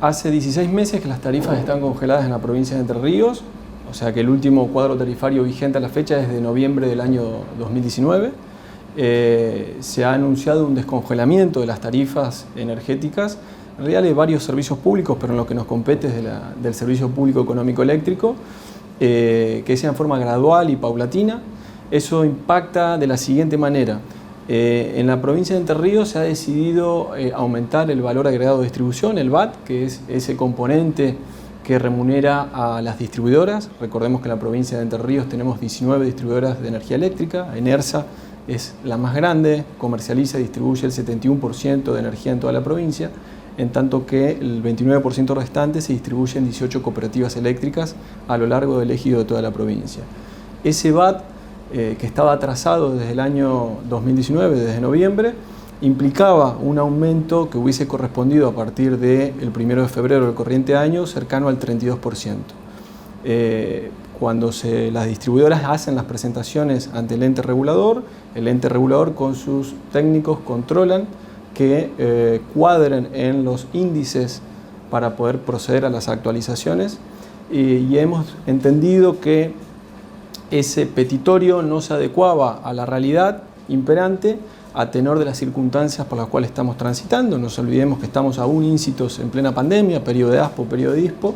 Hace 16 meses que las tarifas están congeladas en la provincia de Entre Ríos, o sea que el último cuadro tarifario vigente a la fecha es de noviembre del año 2019. Se ha anunciado un descongelamiento de las tarifas energéticas, en realidad de varios servicios públicos, pero en lo que nos compete es del Servicio Público Económico Eléctrico, que sea en forma gradual y paulatina. Eso impacta de la siguiente manera. En la provincia de Entre Ríos se ha decidido aumentar el valor agregado de distribución, el VAT, que es ese componente que remunera a las distribuidoras. Recordemos que en la provincia de Entre Ríos tenemos 19 distribuidoras de energía eléctrica. Enersa es la más grande, comercializa y distribuye el 71% de energía en toda la provincia, en tanto que el 29% restante se distribuye en 18 cooperativas eléctricas a lo largo del ejido de toda la provincia. Ese VAT, que estaba atrasado desde el año 2019, desde noviembre, implicaba un aumento que hubiese correspondido a partir del 1 de febrero del corriente año cercano al 32%. Cuando las distribuidoras hacen las presentaciones ante el ente regulador con sus técnicos controlan que cuadren en los índices para poder proceder a las actualizaciones y hemos entendido que ese petitorio no se adecuaba a la realidad imperante a tenor de las circunstancias por las cuales estamos transitando. No nos olvidemos que estamos aún íncitos en plena pandemia, periodo de ASPO, periodo de ISPO,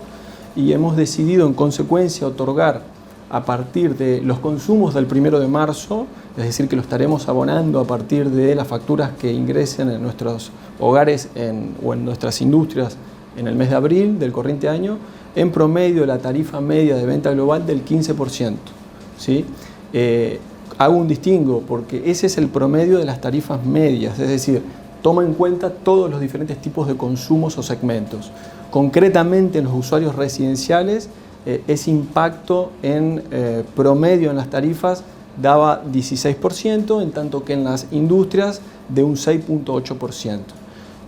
y hemos decidido en consecuencia otorgar a partir de los consumos del 1 de marzo, es decir, que lo estaremos abonando a partir de las facturas que ingresen en nuestros hogares o en nuestras industrias en el mes de abril del corriente año, en promedio la tarifa media de venta global del 15%. ¿Sí? Hago un distingo porque ese es el promedio de las tarifas medias, es decir, toma en cuenta todos los diferentes tipos de consumos o segmentos. Concretamente en los usuarios residenciales, ese impacto en promedio en las tarifas daba 16%, en tanto que en las industrias de un 6.8%.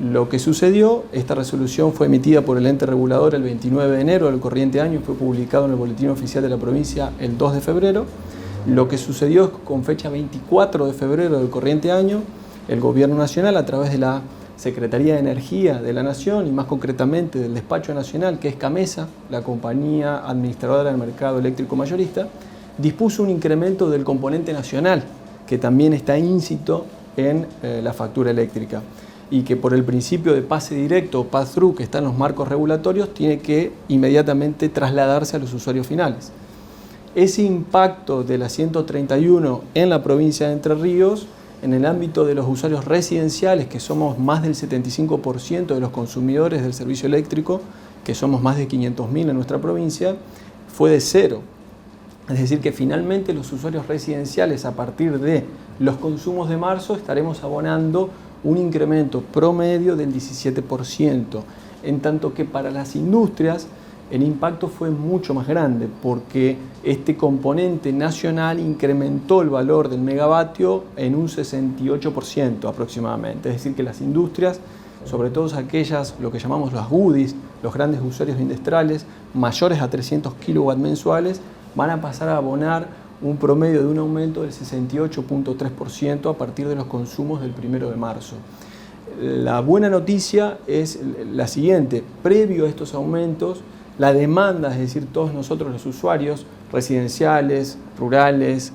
Lo que sucedió, esta resolución fue emitida por el ente regulador el 29 de enero del corriente año y fue publicado en el Boletín Oficial de la provincia el 2 de febrero. Lo que sucedió es que con fecha 24 de febrero del corriente año, el Gobierno Nacional, a través de la Secretaría de Energía de la Nación y más concretamente del Despacho Nacional, que es CAMESA, la compañía administradora del mercado eléctrico mayorista, dispuso un incremento del componente nacional, que también está íncito en la factura eléctrica, y que por el principio de pase directo o pass-through que está en los marcos regulatorios tiene que inmediatamente trasladarse a los usuarios finales. Ese impacto de la 131 en la provincia de Entre Ríos, en el ámbito de los usuarios residenciales, que somos más del 75% de los consumidores del servicio eléctrico, que somos más de 500.000 en nuestra provincia, fue de cero. Es decir, que finalmente los usuarios residenciales, a partir de los consumos de marzo, estaremos abonando un incremento promedio del 17%, en tanto que para las industrias el impacto fue mucho más grande porque este componente nacional incrementó el valor del megavatio en un 68% aproximadamente. Es decir, que las industrias, sobre todo aquellas, lo que llamamos las UDIs, los grandes usuarios industriales, mayores a 300 kW mensuales, van a pasar a abonar un promedio de un aumento del 68.3% a partir de los consumos del 1 de marzo. La buena noticia es la siguiente: previo a estos aumentos, la demanda, es decir, todos nosotros los usuarios residenciales, rurales,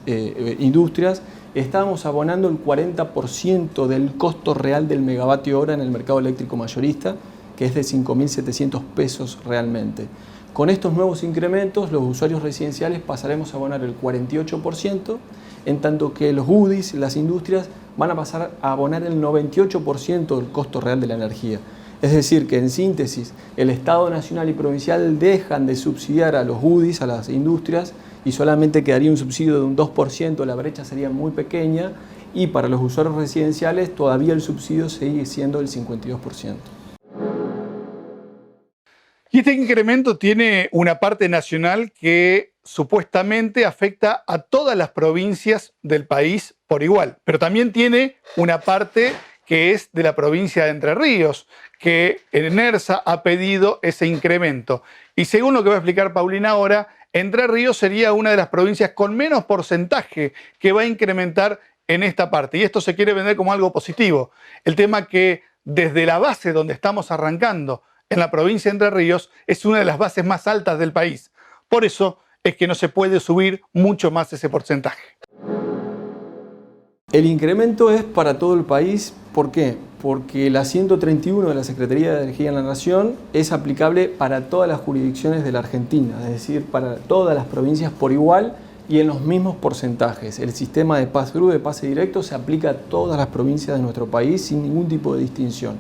industrias, estábamos abonando el 40% del costo real del megavatio hora en el mercado eléctrico mayorista, que es de 5.700 pesos realmente. Con estos nuevos incrementos, los usuarios residenciales pasaremos a abonar el 48%, en tanto que los UDIs, las industrias, van a pasar a abonar el 98% del costo real de la energía. Es decir, que en síntesis, el Estado nacional y provincial dejan de subsidiar a los UDIs, a las industrias, y solamente quedaría un subsidio de un 2%, la brecha sería muy pequeña, y para los usuarios residenciales todavía el subsidio sigue siendo el 52%. Y este incremento tiene una parte nacional que supuestamente afecta a todas las provincias del país por igual, pero también tiene una parte que es de la provincia de Entre Ríos, que Enersa ha pedido ese incremento. Y según lo que va a explicar Paulina ahora, Entre Ríos sería una de las provincias con menos porcentaje que va a incrementar en esta parte. Y esto se quiere vender como algo positivo. El tema que desde la base donde estamos arrancando, en la provincia de Entre Ríos es una de las bases más altas del país. Por eso es que no se puede subir mucho más ese porcentaje. El incremento es para todo el país. ¿Por qué? Porque la 131 de la Secretaría de Energía en la Nación es aplicable para todas las jurisdicciones de la Argentina, es decir, para todas las provincias por igual y en los mismos porcentajes. El sistema de pass-through, de pase directo, se aplica a todas las provincias de nuestro país sin ningún tipo de distinción.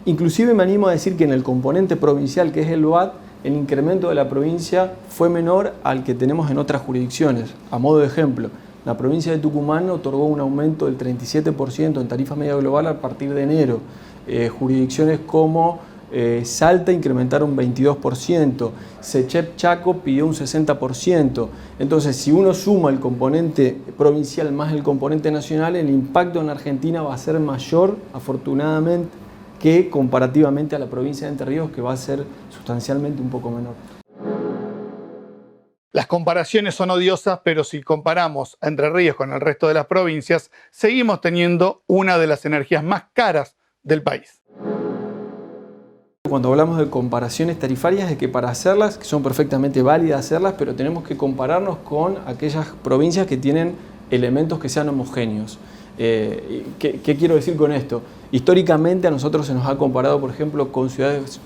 Inclusive me animo a decir que en el componente provincial, que es el VAT, el incremento de la provincia fue menor al que tenemos en otras jurisdicciones. A modo de ejemplo, la provincia de Tucumán otorgó un aumento del 37% en tarifa media global a partir de enero. Jurisdicciones como Salta incrementaron un 22%, Sechep Chaco pidió un 60%. Entonces, si uno suma el componente provincial más el componente nacional, el impacto en Argentina va a ser mayor, afortunadamente, que comparativamente a la provincia de Entre Ríos, que va a ser sustancialmente un poco menor. Las comparaciones son odiosas, pero si comparamos a Entre Ríos con el resto de las provincias, seguimos teniendo una de las energías más caras del país. Cuando hablamos de comparaciones tarifarias, es que para hacerlas, que son perfectamente válidas hacerlas, pero tenemos que compararnos con aquellas provincias que tienen elementos que sean homogéneos. ¿Qué quiero decir con esto? Históricamente a nosotros se nos ha comparado, por ejemplo, con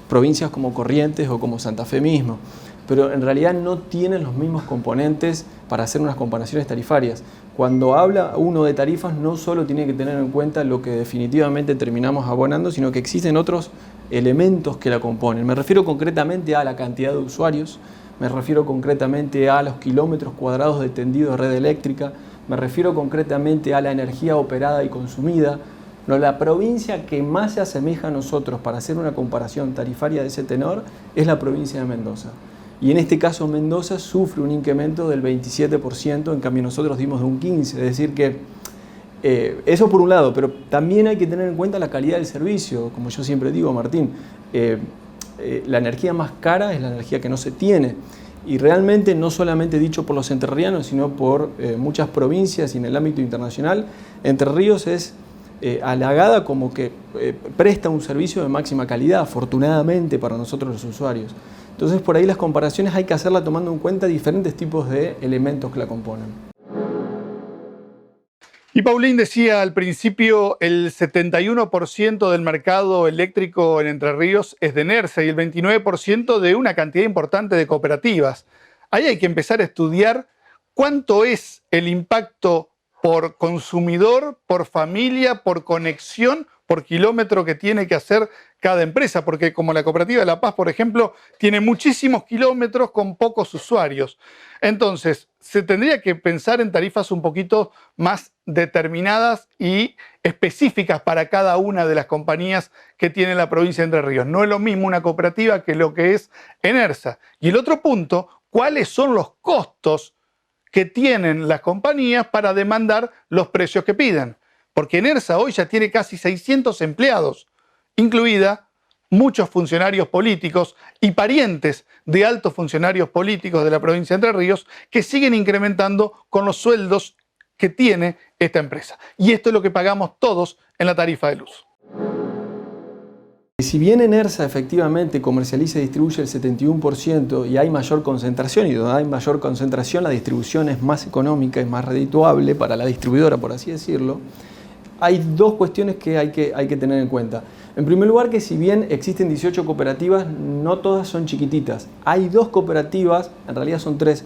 provincias como Corrientes o como Santa Fe mismo, pero en realidad no tienen los mismos componentes para hacer unas comparaciones tarifarias. Cuando habla uno de tarifas, no solo tiene que tener en cuenta lo que definitivamente terminamos abonando, sino que existen otros elementos que la componen. Me refiero concretamente a la cantidad de usuarios, me refiero concretamente a los kilómetros cuadrados de tendido de red eléctrica, me refiero concretamente a la energía operada y consumida. No, la provincia que más se asemeja a nosotros para hacer una comparación tarifaria de ese tenor es la provincia de Mendoza. Y en este caso Mendoza sufre un incremento del 27%, en cambio nosotros dimos de un 15%. Es decir que eso por un lado, pero también hay que tener en cuenta la calidad del servicio. Como yo siempre digo, Martín, la energía más cara es la energía que no se tiene. Y realmente no solamente dicho por los entrerrianos, sino por muchas provincias y en el ámbito internacional, Entre Ríos es halagada como que presta un servicio de máxima calidad, afortunadamente para nosotros los usuarios. Entonces por ahí las comparaciones hay que hacerlas tomando en cuenta diferentes tipos de elementos que la componen. Y Paulín decía al principio, el 71% del mercado eléctrico en Entre Ríos es de Nersa y el 29% de una cantidad importante de cooperativas. Ahí hay que empezar a estudiar cuánto es el impacto por consumidor, por familia, por conexión, por kilómetro que tiene que hacer cada empresa, porque como la Cooperativa de La Paz, por ejemplo, tiene muchísimos kilómetros con pocos usuarios. Entonces, se tendría que pensar en tarifas un poquito más determinadas y específicas para cada una de las compañías que tiene la provincia de Entre Ríos. No es lo mismo una cooperativa que lo que es Enersa. Y el otro punto, ¿cuáles son los costos que tienen las compañías para demandar los precios que piden? Porque Enersa hoy ya tiene casi 600 empleados, incluida muchos funcionarios políticos y parientes de altos funcionarios políticos de la provincia de Entre Ríos que siguen incrementando con los sueldos que tiene esta empresa. Y esto es lo que pagamos todos en la tarifa de luz. Si bien Enersa efectivamente comercializa y distribuye el 71% y hay mayor concentración, y donde hay mayor concentración la distribución es más económica, es más redituable para la distribuidora, por así decirlo, hay dos cuestiones que hay que tener en cuenta. En primer lugar, que si bien existen 18 cooperativas, no todas son chiquititas. Hay dos cooperativas, en realidad son tres,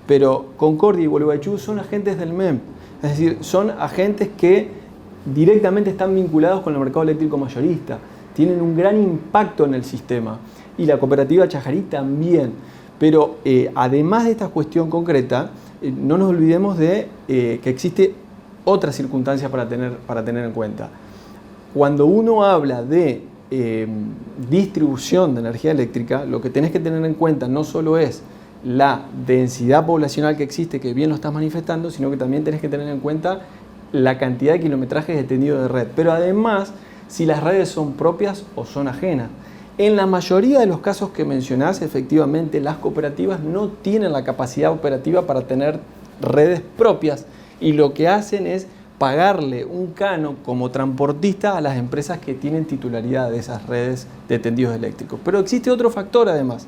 pero Concordia y Gualeguaychú son agentes del MEM. Es decir, son agentes que directamente están vinculados con el mercado eléctrico mayorista. Tienen un gran impacto en el sistema. Y la cooperativa Chajarí también. Pero además de esta cuestión concreta, no nos olvidemos de que existe otra circunstancia para tener en cuenta. Cuando uno habla de distribución de energía eléctrica, lo que tenés que tener en cuenta no solo es la densidad poblacional que existe, que bien lo estás manifestando, sino que también tenés que tener en cuenta la cantidad de kilometrajes de tendido de red. Pero además, si las redes son propias o son ajenas. En la mayoría de los casos que mencionás, efectivamente, las cooperativas no tienen la capacidad operativa para tener redes propias y lo que hacen es pagarle un canon como transportista a las empresas que tienen titularidad de esas redes de tendidos eléctricos. Pero existe otro factor además.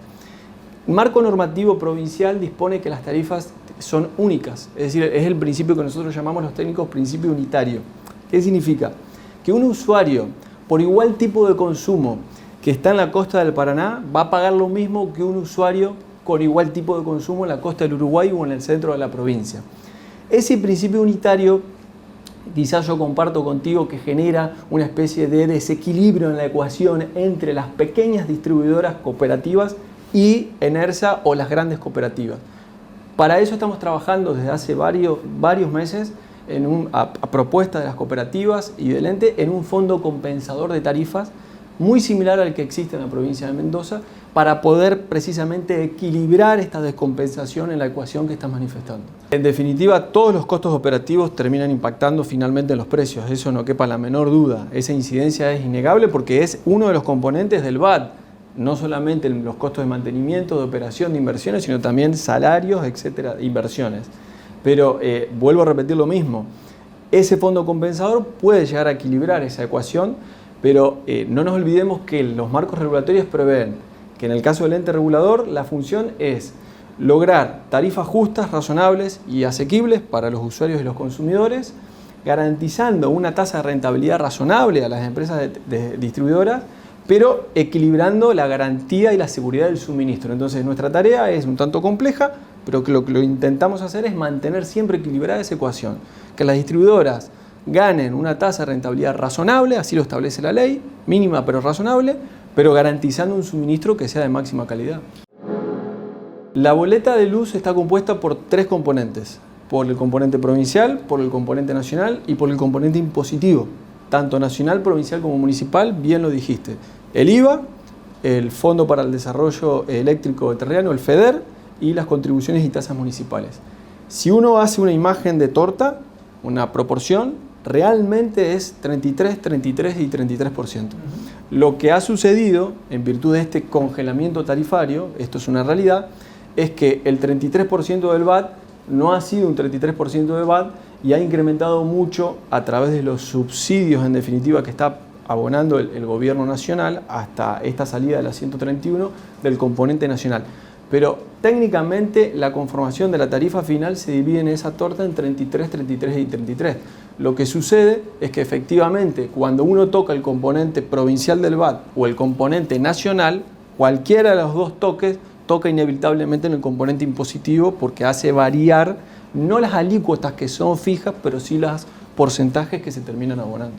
El marco normativo provincial dispone que las tarifas son únicas, es decir, es el principio que nosotros llamamos los técnicos principio unitario. ¿Qué significa? Que un usuario por igual tipo de consumo que está en la costa del Paraná va a pagar lo mismo que un usuario con igual tipo de consumo en la costa del Uruguay o en el centro de la provincia. Ese principio unitario, quizás yo comparto contigo, que genera una especie de desequilibrio en la ecuación entre las pequeñas distribuidoras cooperativas y ENERSA o las grandes cooperativas. Para eso estamos trabajando desde hace varios meses a propuesta de las cooperativas y del ente en un fondo compensador de tarifas muy similar al que existe en la provincia de Mendoza para poder precisamente equilibrar esta descompensación en la ecuación que estás manifestando. En definitiva, todos los costos operativos terminan impactando finalmente en los precios, eso no quepa la menor duda. Esa incidencia es innegable porque es uno de los componentes del VAT, no solamente los costos de mantenimiento, de operación, de inversiones, sino también salarios, etcétera, inversiones. Pero vuelvo a repetir lo mismo, ese fondo compensador puede llegar a equilibrar esa ecuación, pero no nos olvidemos que los marcos regulatorios prevén que en el caso del ente regulador la función es lograr tarifas justas, razonables y asequibles para los usuarios y los consumidores, garantizando una tasa de rentabilidad razonable a las empresas distribuidoras, pero equilibrando la garantía y la seguridad del suministro. Entonces nuestra tarea es un tanto compleja, pero que lo que intentamos hacer es mantener siempre equilibrada esa ecuación, que las distribuidoras ganen una tasa de rentabilidad razonable, así lo establece la ley, mínima pero razonable, pero garantizando un suministro que sea de máxima calidad. La boleta de luz está compuesta por tres componentes, por el componente provincial, por el componente nacional y por el componente impositivo, tanto nacional, provincial como municipal, bien lo dijiste. El IVA, el Fondo para el Desarrollo Eléctrico Territorial, el FEDER, y las contribuciones y tasas municipales. Si uno hace una imagen de torta, una proporción, realmente es 33, 33 y 33%. Lo que ha sucedido en virtud de este congelamiento tarifario, esto es una realidad, es que el 33% del VAT no ha sido un 33% de VAT y ha incrementado mucho a través de los subsidios, en definitiva, que está abonando el gobierno nacional hasta esta salida de la 131 del componente nacional. Pero técnicamente la conformación de la tarifa final se divide en esa torta en 33, 33 y 33. Lo que sucede es que efectivamente cuando uno toca el componente provincial del VAT o el componente nacional, cualquiera de los dos toques toca inevitablemente en el componente impositivo porque hace variar no las alícuotas que son fijas, pero sí los porcentajes que se terminan abonando.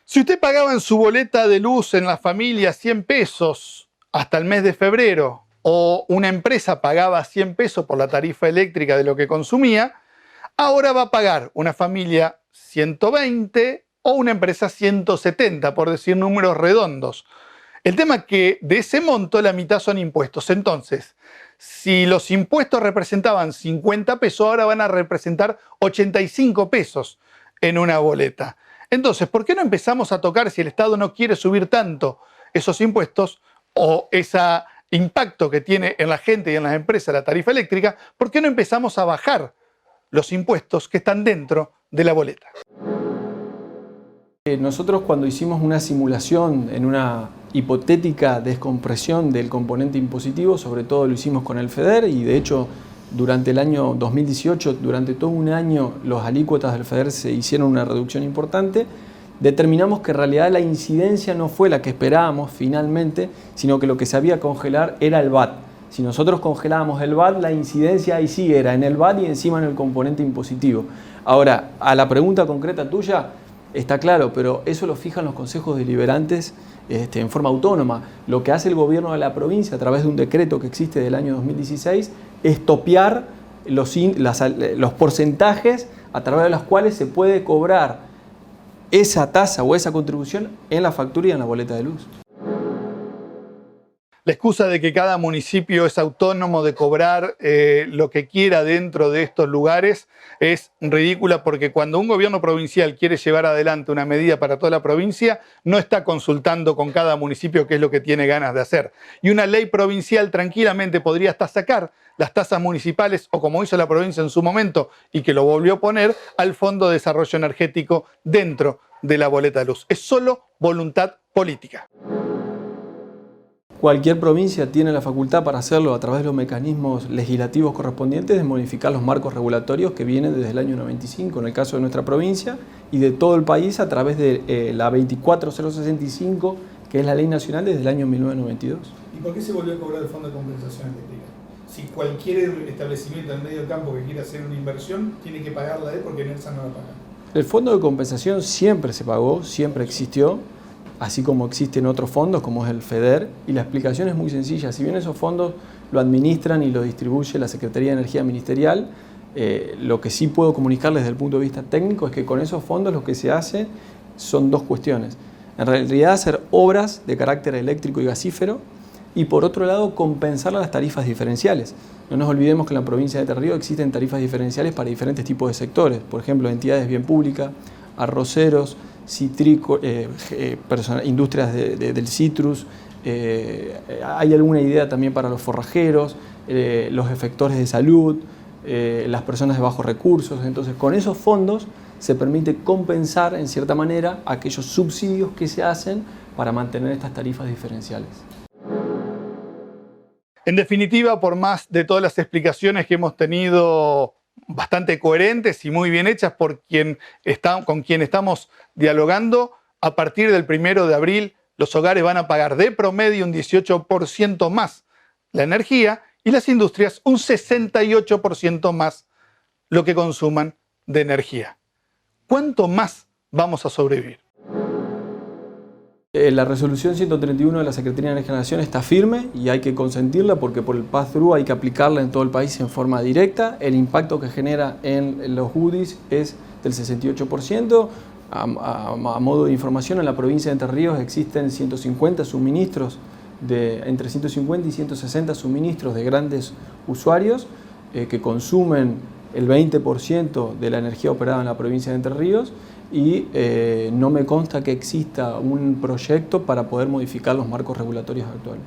Si usted pagaba en su boleta de luz en la familia 100 pesos hasta el mes de febrero, o una empresa pagaba 100 pesos por la tarifa eléctrica de lo que consumía, ahora va a pagar una familia 120 o una empresa 170, por decir números redondos. El tema es que de ese monto la mitad son impuestos. Entonces, si los impuestos representaban 50 pesos, ahora van a representar 85 pesos en una boleta. Entonces, ¿por qué no empezamos a tocar, si el Estado no quiere subir tanto esos impuestos o ese impacto que tiene en la gente y en las empresas la tarifa eléctrica, ¿por qué no empezamos a bajar los impuestos que están dentro de la boleta? Nosotros cuando hicimos una simulación en una hipotética descompresión del componente impositivo, sobre todo lo hicimos con el FEDER y de hecho durante el año 2018, durante todo un año, los alícuotas del FEDER se hicieron una reducción importante. Determinamos que en realidad la incidencia no fue la que esperábamos finalmente, sino que lo que se había que congelar era el VAT. Si nosotros congelábamos el VAT, la incidencia ahí sí era en el VAT y encima en el componente impositivo. Ahora, a la pregunta concreta tuya, está claro, pero eso lo fijan los consejos deliberantes en forma autónoma. Lo que hace el gobierno de la provincia a través de un decreto que existe del año 2016 es topear los porcentajes a través de los cuales se puede cobrar esa tasa o esa contribución en la factura y en la boleta de luz. La excusa de que cada municipio es autónomo de cobrar lo que quiera dentro de estos lugares es ridícula, porque cuando un gobierno provincial quiere llevar adelante una medida para toda la provincia, no está consultando con cada municipio qué es lo que tiene ganas de hacer. Y una ley provincial tranquilamente podría hasta sacar las tasas municipales, o como hizo la provincia en su momento y que lo volvió a poner, al Fondo de Desarrollo Energético dentro de la boleta de luz. Es solo voluntad política. Cualquier provincia tiene la facultad para hacerlo a través de los mecanismos legislativos correspondientes de modificar los marcos regulatorios que vienen desde el año 95, en el caso de nuestra provincia, y de todo el país a través de la 24065, que es la ley nacional desde el año 1992. ¿Y por qué se volvió a cobrar el Fondo de Compensación Eléctrica? Si cualquier establecimiento en medio campo que quiera hacer una inversión, tiene que pagarla porque ENERSA no la paga. El Fondo de Compensación siempre se pagó, siempre existió, así como existen otros fondos como es el FEDER, y la explicación es muy sencilla. Si bien esos fondos lo administran y lo distribuye la Secretaría de Energía Ministerial, lo que sí puedo comunicarles desde el punto de vista técnico es que con esos fondos lo que se hace son dos cuestiones. En realidad hacer obras de carácter eléctrico y gasífero, y por otro lado compensar las tarifas diferenciales. No nos olvidemos que en la provincia de Entre Ríos existen tarifas diferenciales para diferentes tipos de sectores, por ejemplo entidades de bien pública, arroceros, industrias del citrus, hay alguna idea también para los forrajeros, los efectores de salud, las personas de bajos recursos. Entonces con esos fondos se permite compensar en cierta manera aquellos subsidios que se hacen para mantener estas tarifas diferenciales. En definitiva, por más de todas las explicaciones que hemos tenido bastante coherentes y muy bien hechas con quien estamos dialogando, a partir del 1 de abril los hogares van a pagar de promedio un 18% más la energía y las industrias un 68% más lo que consuman de energía. ¿Cuánto más vamos a sobrevivir? La resolución 131 de la Secretaría de Energía de la Nación está firme y hay que consentirla porque por el pass-through hay que aplicarla en todo el país en forma directa. El impacto que genera en los UDIs es del 68%. A modo de información, en la provincia de Entre Ríos existen 150 suministros, entre 150 y 160 suministros de grandes usuarios que consumen el 20% de la energía operada en la provincia de Entre Ríos. Y no me consta que exista un proyecto para poder modificar los marcos regulatorios actuales.